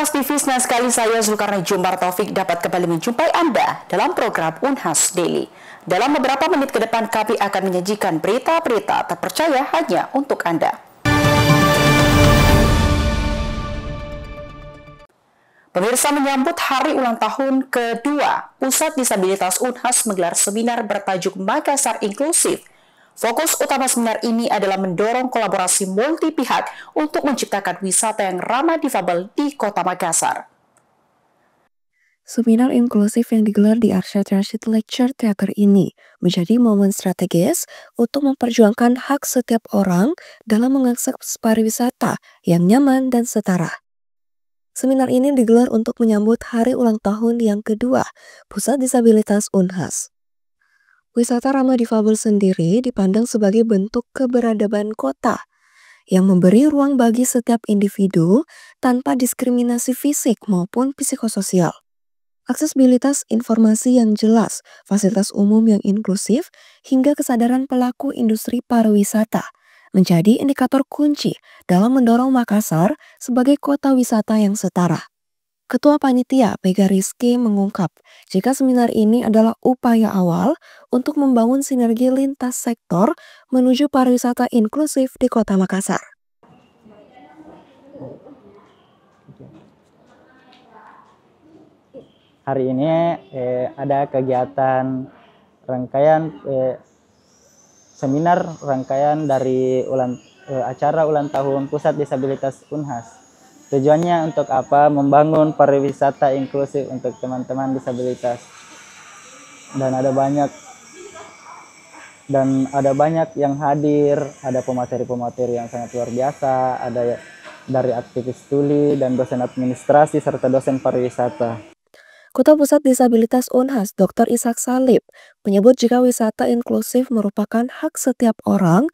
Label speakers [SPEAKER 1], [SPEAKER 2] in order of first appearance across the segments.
[SPEAKER 1] Unhas TV, senang sekali saya Zulkarnain Jumbar Taufik dapat kembali menjumpai Anda dalam program Unhas Daily. Dalam beberapa menit ke depan kami akan menyajikan berita-berita terpercaya hanya untuk Anda. Pemirsa, menyambut hari ulang tahun kedua, Pusat Disabilitas Unhas menggelar seminar bertajuk Makassar Inklusif. Fokus utama seminar ini adalah mendorong kolaborasi multi pihak untuk menciptakan wisata yang ramah difabel di Kota Makassar.
[SPEAKER 2] Seminar inklusif yang digelar di Arsyad Rashid Lecture Theater ini menjadi momen strategis untuk memperjuangkan hak setiap orang dalam mengakses pariwisata yang nyaman dan setara. Seminar ini digelar untuk menyambut hari ulang tahun yang kedua Pusat Disabilitas Unhas. Wisata ramah difabel sendiri dipandang sebagai bentuk keberadaban kota yang memberi ruang bagi setiap individu tanpa diskriminasi fisik maupun psikososial. Aksesibilitas informasi yang jelas, fasilitas umum yang inklusif, hingga kesadaran pelaku industri pariwisata menjadi indikator kunci dalam mendorong Makassar sebagai kota wisata yang setara. Ketua Panitia Mega Rizky mengungkap jika seminar ini adalah upaya awal untuk membangun sinergi lintas sektor menuju pariwisata inklusif di Kota Makassar.
[SPEAKER 3] Hari ini ada kegiatan rangkaian seminar rangkaian dari acara ulang tahun Pusat Disabilitas Unhas. Tujuannya untuk apa? Membangun pariwisata inklusif untuk teman-teman disabilitas. Dan ada banyak yang hadir, ada pemateri-pemateri yang sangat luar biasa, ada dari aktivis tuli dan dosen administrasi serta dosen pariwisata.
[SPEAKER 2] Kota Pusat Disabilitas Unhas, Dr. Ishak Salib, menyebut jika wisata inklusif merupakan hak setiap orang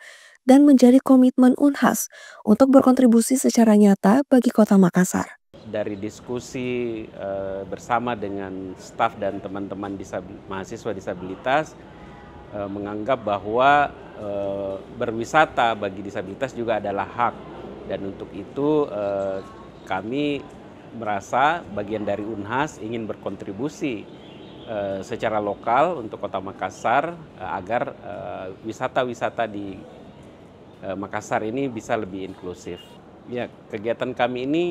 [SPEAKER 2] dan menjadi komitmen Unhas untuk berkontribusi secara nyata bagi Kota Makassar.
[SPEAKER 4] Dari diskusi bersama dengan staf dan teman-teman mahasiswa disabilitas, menganggap bahwa berwisata bagi disabilitas juga adalah hak. Dan untuk itu kami merasa bagian dari Unhas ingin berkontribusi secara lokal untuk Kota Makassar agar wisata-wisata di Makassar ini bisa lebih inklusif. Ya, kegiatan kami ini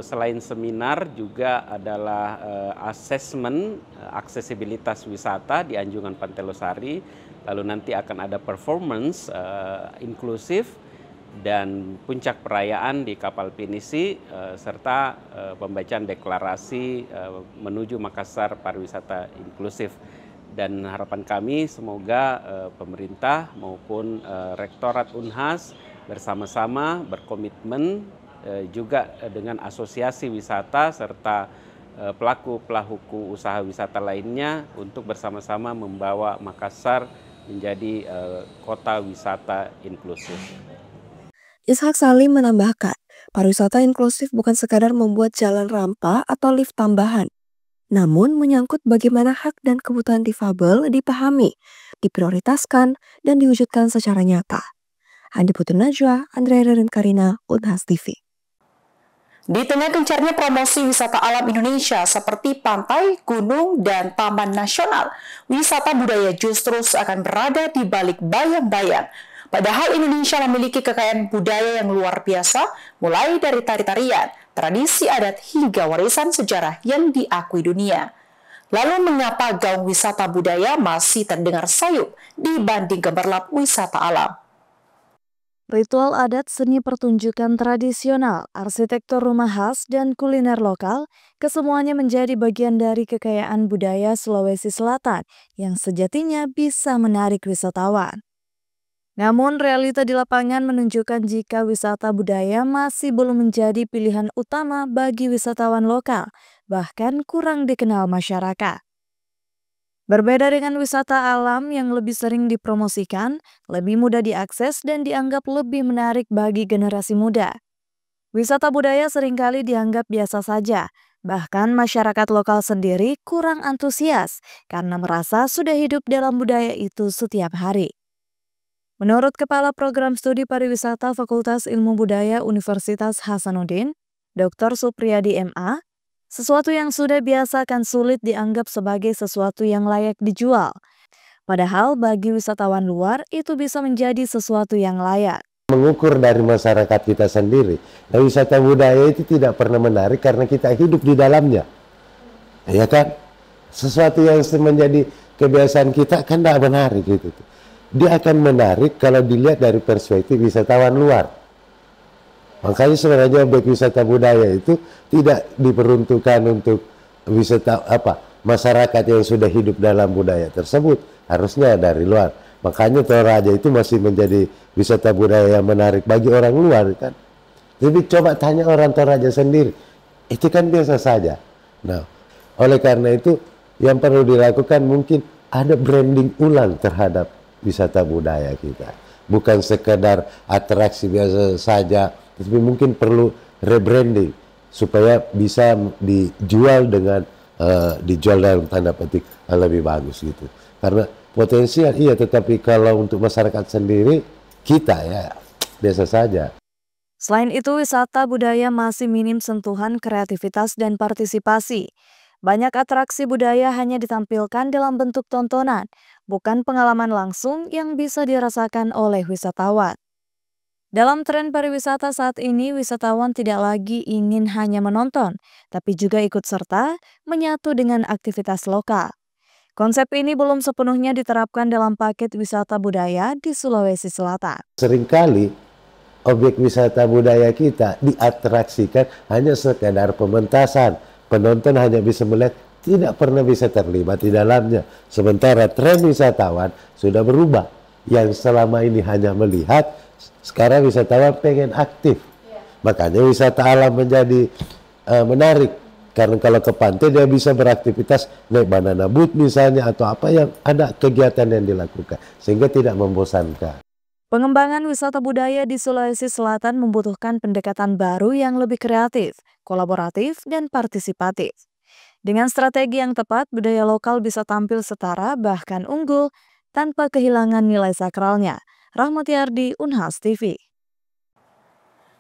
[SPEAKER 4] selain seminar juga adalah asesmen aksesibilitas wisata di Anjungan Pantai Losari. Lalu nanti akan ada performance inklusif dan puncak perayaan di Kapal Pinisi serta pembacaan deklarasi menuju Makassar pariwisata inklusif. Dan harapan kami semoga pemerintah maupun Rektorat Unhas bersama-sama berkomitmen juga dengan asosiasi wisata serta pelaku-pelaku usaha wisata lainnya untuk bersama-sama membawa Makassar menjadi kota wisata inklusif.
[SPEAKER 2] Ishak Salim menambahkan, pariwisata inklusif bukan sekadar membuat jalan rampa atau lift tambahan, namun menyangkut bagaimana hak dan kebutuhan difabel dipahami, diprioritaskan, dan diwujudkan secara nyata. Andi Putri Najwa, Andrea dan Karina, Unhas TV.
[SPEAKER 1] Di tengah gencarnya promosi wisata alam Indonesia seperti pantai, gunung, dan taman nasional, wisata budaya justru akan berada di balik bayang-bayang. Padahal Indonesia memiliki kekayaan budaya yang luar biasa, mulai dari tari-tarian, tradisi adat hingga warisan sejarah yang diakui dunia. Lalu mengapa gaung wisata budaya masih terdengar sayup dibanding gemerlap wisata alam?
[SPEAKER 5] Ritual adat, seni pertunjukan tradisional, arsitektur rumah khas, dan kuliner lokal, kesemuanya menjadi bagian dari kekayaan budaya Sulawesi Selatan yang sejatinya bisa menarik wisatawan. Namun realita di lapangan menunjukkan jika wisata budaya masih belum menjadi pilihan utama bagi wisatawan lokal, bahkan kurang dikenal masyarakat. Berbeda dengan wisata alam yang lebih sering dipromosikan, lebih mudah diakses dan dianggap lebih menarik bagi generasi muda. Wisata budaya seringkali dianggap biasa saja, bahkan masyarakat lokal sendiri kurang antusias karena merasa sudah hidup dalam budaya itu setiap hari. Menurut Kepala Program Studi Pariwisata Fakultas Ilmu Budaya Universitas Hasanuddin, Dr. Supriyadi MA, sesuatu yang sudah biasa akan sulit dianggap sebagai sesuatu yang layak dijual. Padahal bagi wisatawan luar itu bisa menjadi sesuatu yang layak.
[SPEAKER 6] Mengukur dari masyarakat kita sendiri. Nah, wisata budaya itu tidak pernah menarik karena kita hidup di dalamnya. Ya kan? Sesuatu yang menjadi kebiasaan kita kan tidak menarik gitu. Dia akan menarik kalau dilihat dari perspektif wisatawan luar. Makanya sebenarnya objek wisata budaya itu tidak diperuntukkan untuk masyarakat yang sudah hidup dalam budaya tersebut, harusnya dari luar. Makanya Toraja itu masih menjadi wisata budaya yang menarik bagi orang luar kan. Jadi coba tanya orang Toraja sendiri, itu kan biasa saja. Nah, oleh karena itu yang perlu dilakukan mungkin ada branding ulang terhadap wisata budaya kita. Bukan sekedar atraksi biasa saja, tapi mungkin perlu rebranding supaya bisa dijual dalam tanda petik lebih bagus gitu. Karena potensial iya, tetapi kalau untuk masyarakat sendiri kita ya biasa saja.
[SPEAKER 5] Selain itu, wisata budaya masih minim sentuhan kreativitas dan partisipasi. Banyak atraksi budaya hanya ditampilkan dalam bentuk tontonan, bukan pengalaman langsung yang bisa dirasakan oleh wisatawan. Dalam tren pariwisata saat ini, wisatawan tidak lagi ingin hanya menonton, tapi juga ikut serta menyatu dengan aktivitas lokal. Konsep ini belum sepenuhnya diterapkan dalam paket wisata budaya di Sulawesi Selatan.
[SPEAKER 6] Seringkali objek wisata budaya kita diatraksikan hanya sekedar pementasan. Penonton hanya bisa melihat, tidak pernah bisa terlibat di dalamnya. Sementara tren wisatawan sudah berubah. Yang selama ini hanya melihat, sekarang wisatawan pengen aktif. Makanya wisata alam menjadi menarik. Karena kalau ke pantai dia bisa beraktivitas naik banana boat misalnya atau apa yang ada kegiatan yang dilakukan. Sehingga tidak membosankan.
[SPEAKER 5] Pengembangan wisata budaya di Sulawesi Selatan membutuhkan pendekatan baru yang lebih kreatif, kolaboratif, dan partisipatif. Dengan strategi yang tepat, budaya lokal bisa tampil setara bahkan unggul tanpa kehilangan nilai sakralnya. Rahmati Ardi, Unhas TV.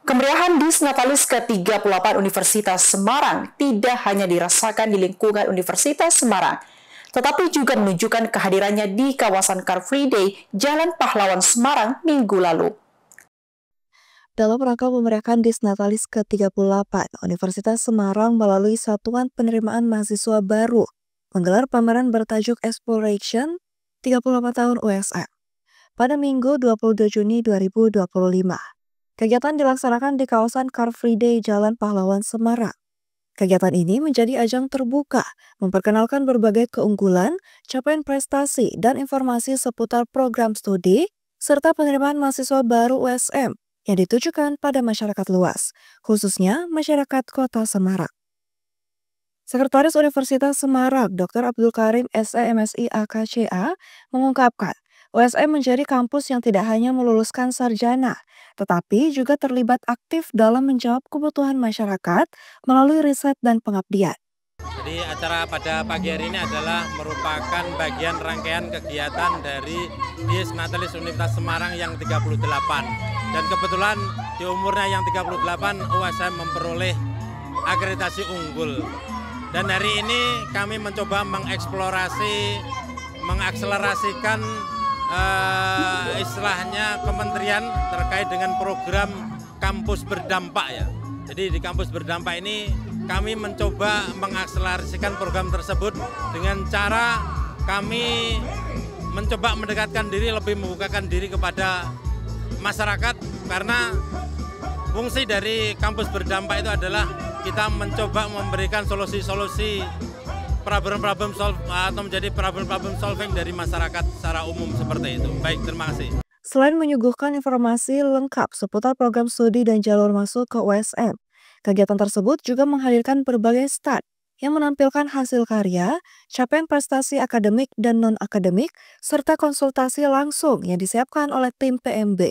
[SPEAKER 1] Kemeriahan Disnatalis ke-38 Universitas Semarang tidak hanya dirasakan di lingkungan Universitas Semarang, tetapi juga menunjukkan kehadirannya di kawasan Car Free Day Jalan Pahlawan Semarang minggu lalu.
[SPEAKER 2] Dalam rangka memeriahkan Disnatalis ke-38, Universitas Semarang melalui Satuan Penerimaan Mahasiswa Baru menggelar pameran bertajuk Exploration 38 tahun USM pada Minggu 22 Juni 2025. Kegiatan dilaksanakan di kawasan Car Free Day Jalan Pahlawan Semarang. Kegiatan ini menjadi ajang terbuka, memperkenalkan berbagai keunggulan, capaian prestasi, dan informasi seputar program studi, serta penerimaan mahasiswa baru USM yang ditujukan pada masyarakat luas, khususnya masyarakat Kota Semarang. Sekretaris Universitas Semarang, Dr. Abdul Karim SEMSI AKCA, mengungkapkan, USM menjadi kampus yang tidak hanya meluluskan sarjana, tetapi juga terlibat aktif dalam menjawab kebutuhan masyarakat melalui riset dan pengabdian.
[SPEAKER 7] Jadi acara pada pagi hari ini adalah merupakan bagian rangkaian kegiatan dari Disnatalis Universitas Semarang yang 38. Dan kebetulan di umurnya yang 38 USM memperoleh akreditasi unggul. Dan hari ini kami mencoba mengeksplorasi, mengakselerasikan istilahnya kementerian terkait dengan program kampus berdampak ya. Jadi di kampus berdampak ini kami mencoba mengakselerasikan program tersebut dengan cara kami mencoba mendekatkan diri, lebih membukakan diri kepada masyarakat, karena fungsi dari kampus berdampak itu adalah kita mencoba memberikan solusi-solusi problem atau menjadi problem solving dari masyarakat secara umum seperti itu. Baik, terima kasih.
[SPEAKER 2] Selain menyuguhkan informasi lengkap seputar program studi dan jalur masuk ke USM, kegiatan tersebut juga menghadirkan berbagai stand yang menampilkan hasil karya, capaian prestasi akademik dan non-akademik, serta konsultasi langsung yang disiapkan oleh tim PMB.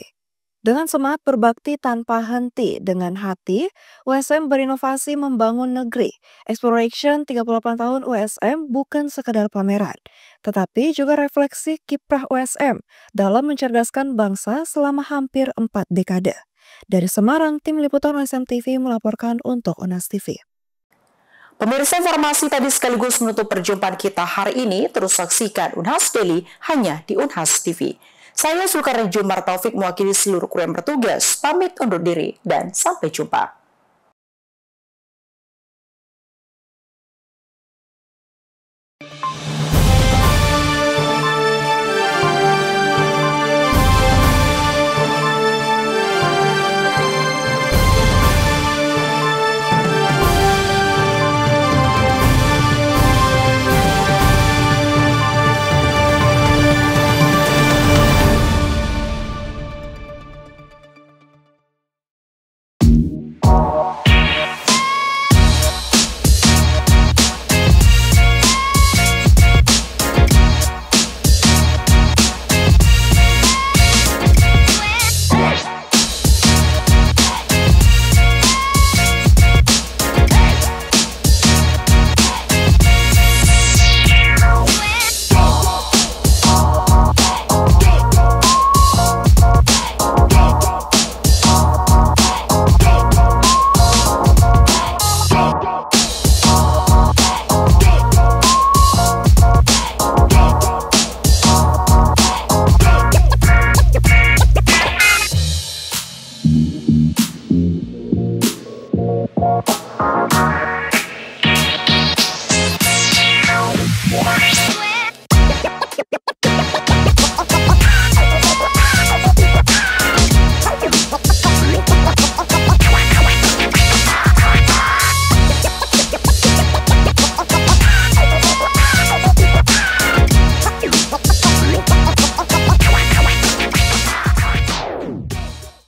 [SPEAKER 2] Dengan semangat berbakti tanpa henti dengan hati, USM berinovasi membangun negeri. Exploration 38 tahun USM bukan sekadar pameran, tetapi juga refleksi kiprah USM dalam mencerdaskan bangsa selama hampir 4 dekade. Dari Semarang, Tim Liputan UNAS TV melaporkan untuk UNAS TV.
[SPEAKER 1] Pemirsa, informasi tadi sekaligus menutup perjumpaan kita hari ini. Terus saksikan UNAS Daily hanya di UNAS TV. Saya Zulkarnain Jumar Taufik mewakili seluruh kru yang bertugas. Pamit undur diri dan sampai jumpa.